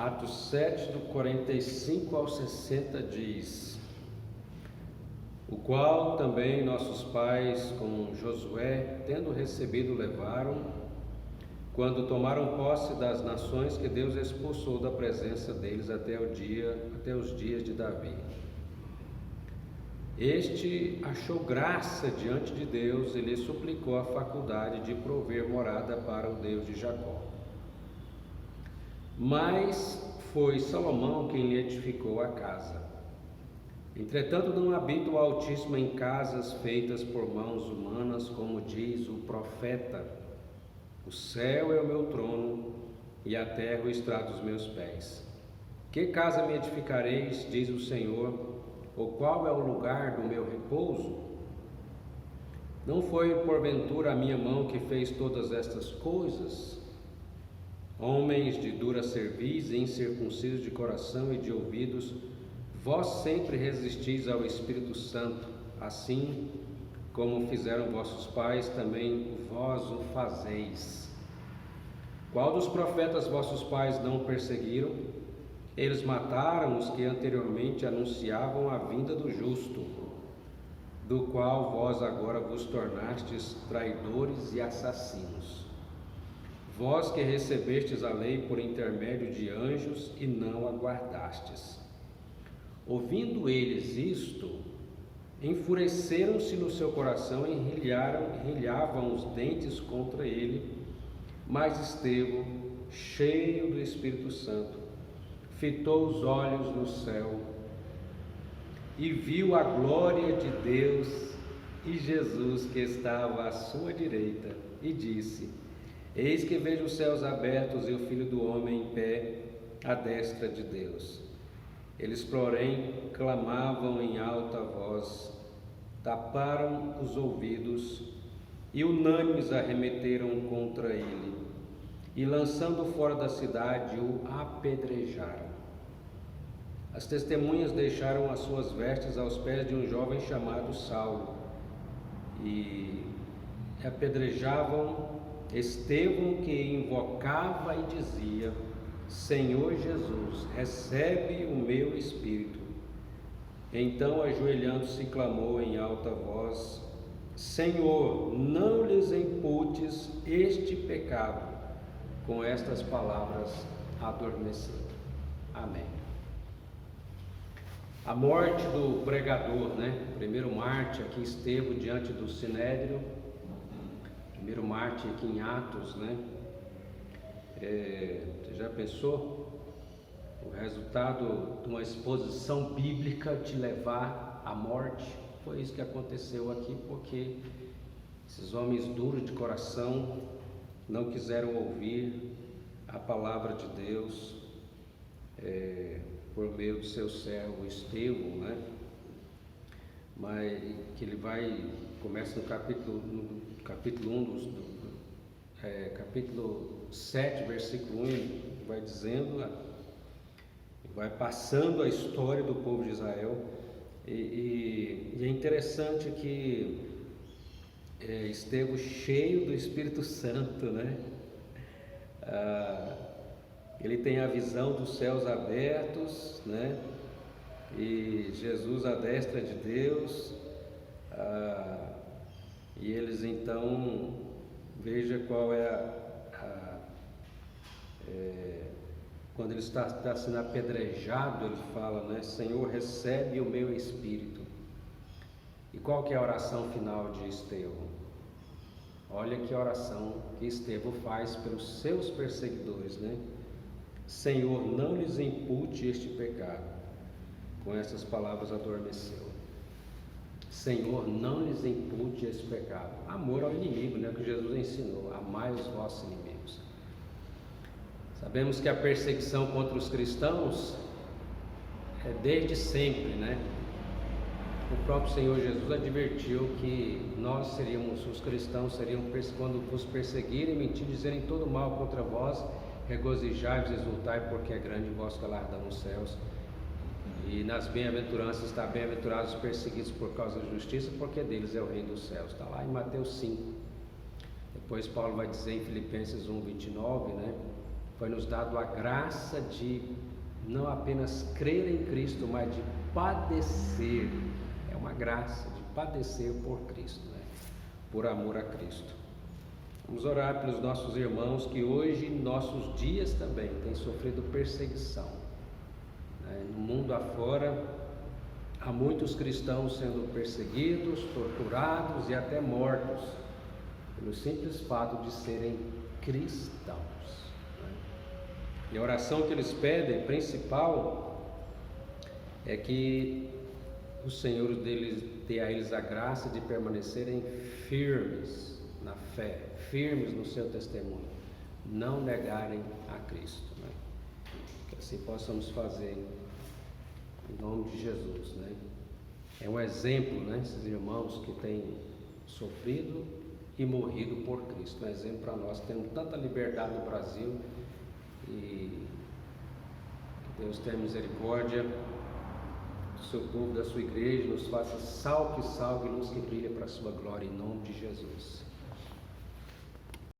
Atos 7, do 45 ao 60 diz: o qual também nossos pais com Josué, tendo recebido, levaram, quando tomaram posse das nações que Deus expulsou da presença deles até os dias de Davi. Este achou graça diante de Deus e lhe suplicou a faculdade de prover morada para o Deus de Jacó. Mas foi Salomão quem lhe edificou a casa. Entretanto, não habita o Altíssimo em casas feitas por mãos humanas, como diz o profeta: o céu é o meu trono e a terra o estrado dos meus pés. Que casa me edificareis, diz o Senhor, ou qual é o lugar do meu repouso? Não foi porventura a minha mão que fez todas estas coisas? Homens de dura cerviz e incircuncisos de coração e de ouvidos, vós sempre resistis ao Espírito Santo, assim como fizeram vossos pais, também vós o fazeis. Qual dos profetas vossos pais não perseguiram? Eles mataram os que anteriormente anunciavam a vinda do justo, do qual vós agora vos tornastes traidores e assassinos. Vós que recebestes a lei por intermédio de anjos e não a guardastes. Ouvindo eles isto, enfureceram-se no seu coração e enrilhavam os dentes contra ele. Mas Estevão, cheio do Espírito Santo, fitou os olhos no céu e viu a glória de Deus e Jesus que estava à sua direita, e disse: eis que vejo os céus abertos e o Filho do Homem em pé à destra de Deus. Eles, porém, clamavam em alta voz, taparam os ouvidos e unânimes arremeteram contra ele, e lançando fora da cidade o apedrejaram. As testemunhas deixaram as suas vestes aos pés de um jovem chamado Saulo, e apedrejavam Estevão, que invocava e dizia: Senhor Jesus, recebe o meu espírito. Então, ajoelhando-se, clamou em alta voz: Senhor, não lhes imputes este pecado. Com estas palavras, adormeceu. Amém. A morte do pregador, Primeiro Marte, aqui Estevão diante do Sinédrio. Primeiro Marte aqui em Atos, Você já pensou o resultado de uma exposição bíblica te levar à morte? Foi isso que aconteceu aqui, porque esses homens duros de coração não quiseram ouvir a palavra de Deus por meio do seu servo Estevão, Mas que ele começa no capítulo 1, capítulo 7, versículo 1, vai dizendo, vai passando a história do povo de Israel, e é interessante que Estevão, cheio do Espírito Santo, ele tem a visão dos céus abertos, e Jesus à destra de Deus, e eles então, veja qual é quando ele está sendo apedrejado, ele fala, Senhor, recebe o meu espírito. E qual que é a oração final de Estevão? Olha que oração que Estevão faz pelos seus perseguidores, Senhor, não lhes impute este pecado. Com essas palavras adormeceu. Senhor, não lhes impute esse pecado. Amor ao inimigo, que Jesus ensinou: amai os vossos inimigos. Sabemos que a perseguição contra os cristãos é desde sempre, O próprio Senhor Jesus advertiu que os cristãos seriam, quando vos perseguirem, mentir, dizerem todo mal contra vós, regozijai-vos, exultai, porque é grande o vosso galardão nos céus. E nas bem-aventuranças está: bem-aventurados os perseguidos por causa da justiça, porque deles é o reino dos céus. Está lá em Mateus 5. Depois Paulo vai dizer em Filipenses 1, 29, foi nos dado a graça de não apenas crer em Cristo, mas de padecer. É uma graça de padecer por Cristo, né? Por amor a Cristo. Vamos orar pelos nossos irmãos que hoje, em nossos dias também, têm sofrido perseguição, né? No mundo afora, há muitos cristãos sendo perseguidos, torturados e até mortos, pelo simples fato de serem cristãos, né? E a oração que eles pedem, principal, é que o Senhor dê a eles a graça de permanecerem firmes na fé, firmes no seu testemunho, não negarem a Cristo, né? Que assim possamos fazer em nome de Jesus, né? É um exemplo, né? Esses irmãos que têm sofrido e morrido por Cristo, um exemplo para nós. Temos tanta liberdade no Brasil e que Deus tenha misericórdia do seu povo, da sua igreja, nos faça sal que salgue, luz que brilha para a sua glória, em nome de Jesus.